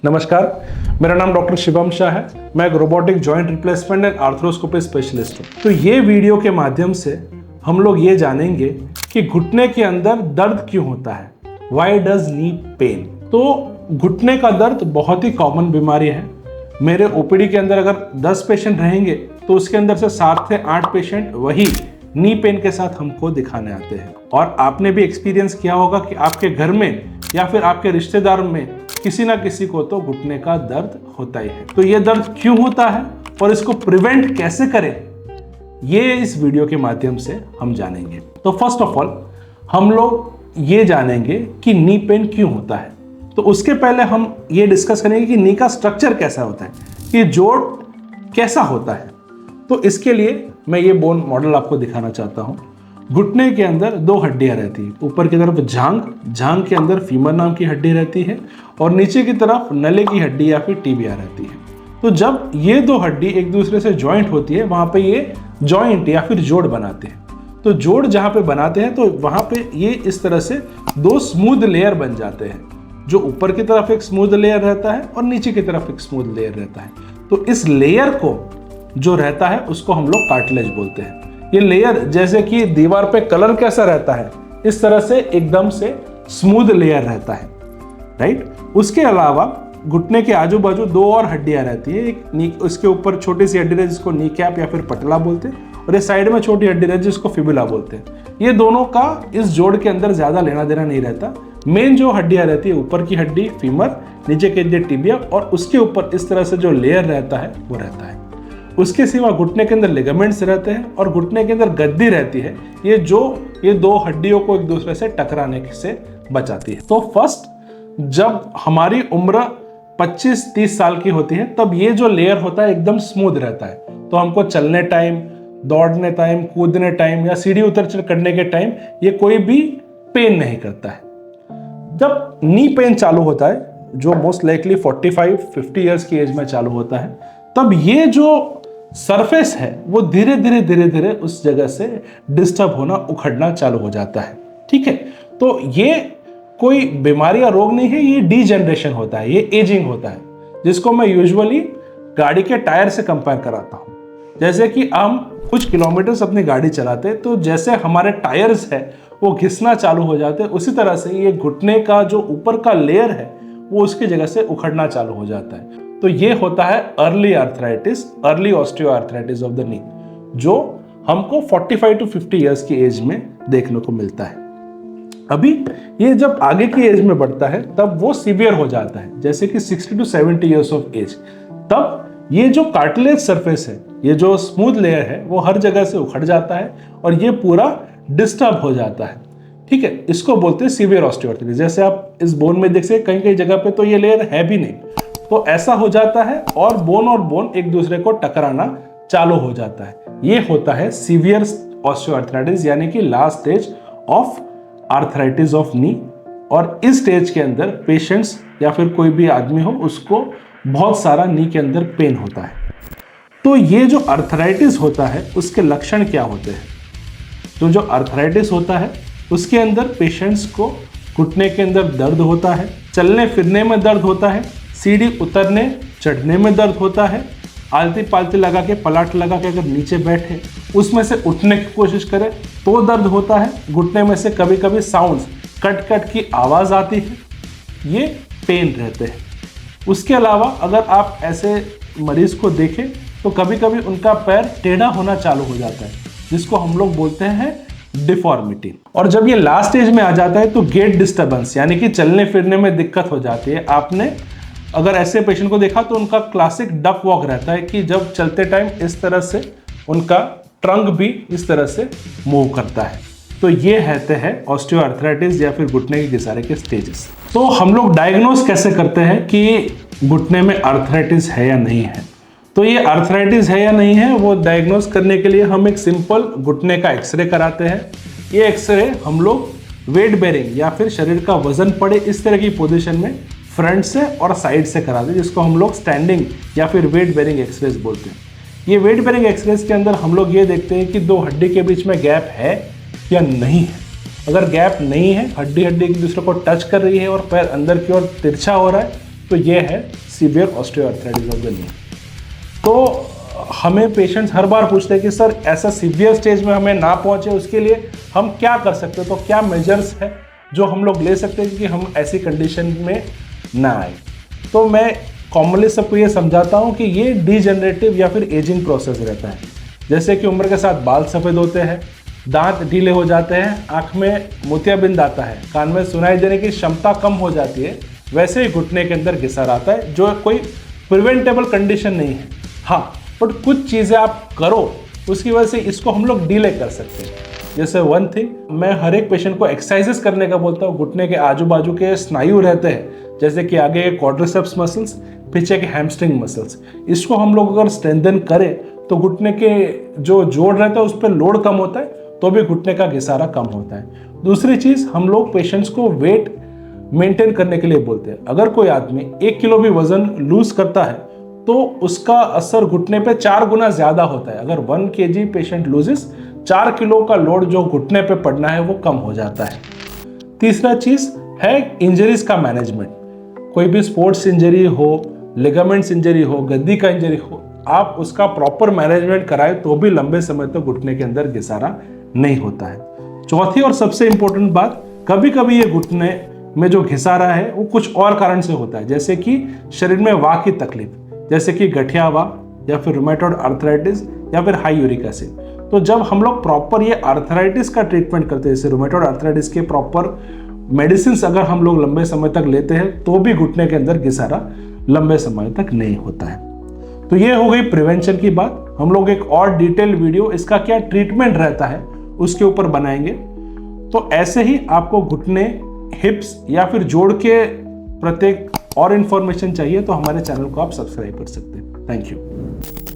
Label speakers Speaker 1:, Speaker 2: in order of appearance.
Speaker 1: नमस्कार, मेरा नाम डॉक्टर शिवम शाह है। मैं एक robotic joint replacement and arthroscopy specialist हूँ। तो ये वीडियो के माध्यम से हम लोग ये जानेंगे कि घुटने के अंदर दर्द क्यों होता है। Why does knee pain. तो घुटने का दर्द बहुत ही कॉमन बीमारी है। मेरे ओपीडी के अंदर अगर 10 पेशेंट रहेंगे तो उसके अंदर से 7 से 8 पेशेंट वही नी पेन के साथ हमको दिखाने आते हैं। और आपने भी एक्सपीरियंस किया होगा कि आपके घर में या फिर आपके रिश्तेदार में किसी ना किसी को तो घुटने का दर्द होता ही है। तो ये दर्द क्यों होता है और इसको प्रिवेंट कैसे करें, ये इस वीडियो के माध्यम से हम जानेंगे। तो फर्स्ट ऑफ ऑल हम लोग ये जानेंगे कि नी पेन क्यों होता है। तो उसके पहले हम ये डिस्कस करेंगे कि नी का स्ट्रक्चर कैसा होता है, कि जोड़ कैसा होता है। तो इसके लिए मैं ये बोन मॉडल आपको दिखाना चाहता हूँ। घुटने के अंदर 2 हड्डियां रहती है। ऊपर की तरफ जांघ के अंदर फीमर नाम की हड्डी रहती है और नीचे की तरफ नले की हड्डी या फिर टिबिया रहती है। तो जब ये 2 हड्डी एक दूसरे से ज्वाइंट होती है, वहां पे ये जॉइंट या फिर जोड़ बनाते हैं। तो जोड़ जहां पे बनाते हैं तो वहां पे ये इस तरह से 2 स्मूथ लेयर बन जाते हैं। जो ऊपर की तरफ एक स्मूथ लेयर रहता है और नीचे की तरफ एक स्मूथ लेयर रहता है। तो इस लेयर को जो रहता है उसको हम लोग कार्टिलेज बोलते हैं। ये लेयर जैसे कि दीवार पे कलर कैसा रहता है, इस तरह से एकदम से स्मूथ लेयर रहता है, राइट। उसके अलावा घुटने के आजू बाजू 2 और हड्डियां रहती है। एक इसके ऊपर छोटी सी हड्डी रहती है जिसको नी कैप या फिर पटला बोलते हैं, और ये साइड में छोटी हड्डी रहती है जिसको फिबुला बोलते हैं। ये दोनों का इस जोड़ के अंदर ज्यादा लेना देना नहीं रहता। मेन जो हड्डियां रहती है, ऊपर की हड्डी फीमर, नीचे की हड्डी टिबिया, और उसके ऊपर इस तरह से जो लेयर रहता है वो रहता है। उसके सिवा घुटने के अंदर लिगामेंट्स रहते हैं और घुटने के अंदर गद्दी रहती है, ये 2 हड्डियों को एक दूसरे से टकराने से बचाती है। तो फर्स्ट, जब हमारी उम्र 25-30 साल की होती है तब ये जो लेयर होता है एकदम स्मूथ रहता है। तो हमको चलने टाइम, दौड़ने टाइम, कूदने टाइम या सीढ़ी उतर चढ़ करने के टाइम ये कोई भी पेन नहीं करता है। जब नी पेन चालू होता है, जो मोस्ट लाइकली 45-50 ईयर्स की एज में चालू होता है, तब ये जो सरफेस है वो धीरे धीरे उस जगह से डिस्टर्ब होना, उखड़ना चालू हो जाता है। ठीक है, तो ये कोई बीमारी या रोग नहीं है, ये डीजेनरेशन होता है, ये एजिंग होता है, जिसको मैं यूजुअली गाड़ी के टायर से कंपेयर कराता हूँ। जैसे कि हम कुछ किलोमीटर्स अपनी गाड़ी चलाते हैं तो जैसे हमारे टायर्स है वो घिसना चालू हो जाते हैं, उसी तरह से ये घुटने का जो ऊपर का लेयर है वो उसकी जगह से उखड़ना चालू हो जाता है। तो ये होता है early arthritis, early osteoarthritis of the knee, जो हमको 45 to 50 ईयर्स की एज में देखने को मिलता है। अभी ये जब आगे की एज में बढ़ता है तब वो सीवियर हो जाता है, जैसे कि 60 to 70 ईयर्स ऑफ एज। तब ये जो कार्टिलेज सरफेस है, ये जो स्मूथ लेयर है, वो हर जगह से उखड़ जाता है और ये पूरा डिस्टर्ब हो जाता है। ठीक है, इसको बोलते हैं सीवियर ऑस्टियोआर्थराइटिस। जैसे आप इस बोन में देख सकते, कहीं कहीं जगह पे तो ये लेयर है भी नहीं, तो ऐसा हो जाता है और बोन एक दूसरे को टकराना चालू हो जाता है। ये होता है सीवियर ऑस्टियोआर्थराइटिस, यानी कि last stage of arthritis of नी। और इस स्टेज के अंदर पेशेंट्स या फिर कोई भी आदमी हो, उसको बहुत सारा नी के अंदर पेन होता है। तो ये जो आर्थराइटिस होता है उसके लक्षण क्या होते हैं? तो जो आर्थराइटिस होता है उसके अंदर पेशेंट्स को घुटने के अंदर दर्द होता है, चलने फिरने में दर्द होता है, सीढ़ी उतरने चढ़ने में दर्द होता है, आलती पालती लगा के, पलाट लगा के अगर नीचे बैठे उसमें से उठने की कोशिश करें तो दर्द होता है। घुटने में से कभी कभी साउंड्स, कट की आवाज़ आती है, ये पेन रहते हैं। उसके अलावा अगर आप ऐसे मरीज को देखें तो कभी कभी उनका पैर टेढ़ा होना चालू हो जाता है, जिसको हम लोग बोलते हैं डिफॉर्मिटी। और जब ये लास्ट स्टेज में आ जाता है तो गेट डिस्टर्बेंस, यानी कि चलने फिरने में दिक्कत हो जाती है। आपने अगर ऐसे पेशेंट को देखा तो उनका क्लासिक डक वॉक रहता है कि जब चलते टाइम इस तरह से उनका ट्रंक भी इस तरह से मूव करता है। तो ये रहते हैं ऑस्टियोआर्थराइटिस या फिर घुटने के घिसारे के स्टेजेस। तो हम लोग डायग्नोस कैसे करते हैं कि घुटने में आर्थराइटिस है या नहीं है? तो ये आर्थराइटिस है या नहीं है वो डायग्नोस करने के लिए हम एक सिंपल घुटने का एक्सरे कराते हैं। ये एक्सरे हम लोग वेट बेरिंग या फिर शरीर का वजन पड़े इस तरह की पोजीशन में फ्रंट से और साइड से कराते हैं, जिसको हम लोग स्टैंडिंग या फिर वेट बेरिंग एक्सरेस बोलते हैं। ये वेट बेरिंग एक्सरेस के अंदर हम लोग ये देखते हैं कि 2 हड्डी के बीच में गैप है या नहीं है। अगर गैप नहीं है, हड्डी एक दूसरे को टच कर रही है और पैर अंदर की ओर तिरछा हो रहा है, तो ये है severe osteoarthritis of the knee. तो हमें पेशेंट्स हर बार पूछते हैं कि सर ऐसा सीवियर स्टेज में हमें ना पहुंचे उसके लिए हम क्या कर सकते हैं, तो क्या मेजर्स है जो हम लोग ले सकते हैं कि हम ऐसी कंडीशन में ना आए। तो मैं कॉमनली सबको ये समझाता हूँ कि ये डिजेनरेटिव या फिर एजिंग प्रोसेस रहता है। जैसे कि उम्र के साथ बाल सफ़ेद होते हैं, दांत ढीले हो जाते हैं, आँख में मोतियाबिंद आता है, कान में सुनाई देने की क्षमता कम हो जाती है, वैसे ही घुटने के अंदर घिसार आता है, जो कोई प्रिवेंटेबल कंडीशन नहीं है। हाँ, बट कुछ चीज़ें आप करो उसकी वजह से इसको हम लोग डिले कर सकते हैं। जैसे वन थिंग, मैं हर एक पेशेंट को एक्सरसाइजेस करने का बोलता हूँ। घुटने के आजू बाजू के स्नायु रहते हैं, जैसे कि आगे के क्वाड्रिसेप्स मसल्स, पीछे के हैमस्ट्रिंग मसल्स, इसको हम लोग अगर स्ट्रेंथन करें तो घुटने के जो जोड़ रहता है उस पर लोड कम होता है, तो भी घुटने का घिसारा कम होता है। दूसरी चीज़, हम लोग पेशेंट्स को वेट मेंटेन करने के लिए बोलते हैं। अगर कोई आदमी 1 किलो भी वजन लूज करता है तो उसका असर घुटने पे 4 गुना ज्यादा होता है। अगर 1 kg पेशेंट लूजेस, 4 किलो का लोड जो घुटने पे पड़ना है वो कम हो जाता है। तीसरा चीज है इंजरीज का मैनेजमेंट। कोई भी स्पोर्ट्स इंजरी हो, लिगामेंट्स इंजरी हो, गद्दी का इंजरी हो, आप उसका प्रॉपर मैनेजमेंट कराए तो भी लंबे समय तक घुटने के अंदर घिसारा नहीं होता है। चौथी और सबसे इंपॉर्टेंट बात, कभी कभी ये घुटने में जो घिसारा है वो कुछ और कारण से होता है, जैसे कि शरीर में वात की तकलीफ, जैसे कि गठिया वात या फिर रूमेटॉइड आर्थराइटिस या फिर हाई यूरिक एसिड। तो जब हम लोग प्रॉपर ये आर्थराइटिस का ट्रीटमेंट करते हैं, जैसे रूमेटॉइड आर्थराइटिस के प्रॉपर मेडिसिन अगर हम लोग लंबे समय तक लेते हैं तो भी घुटने के अंदर घिसारा लंबे समय तक नहीं होता है। तो ये हो गई प्रिवेंशन की बात। हम लोग एक और डिटेल वीडियो इसका क्या ट्रीटमेंट रहता है उसके ऊपर बनाएंगे। तो ऐसे ही आपको घुटने, हिप्स या फिर जोड़ के प्रत्येक और इन्फॉर्मेशन चाहिए तो हमारे चैनल को आप सब्सक्राइब कर सकते हैं। Thank you.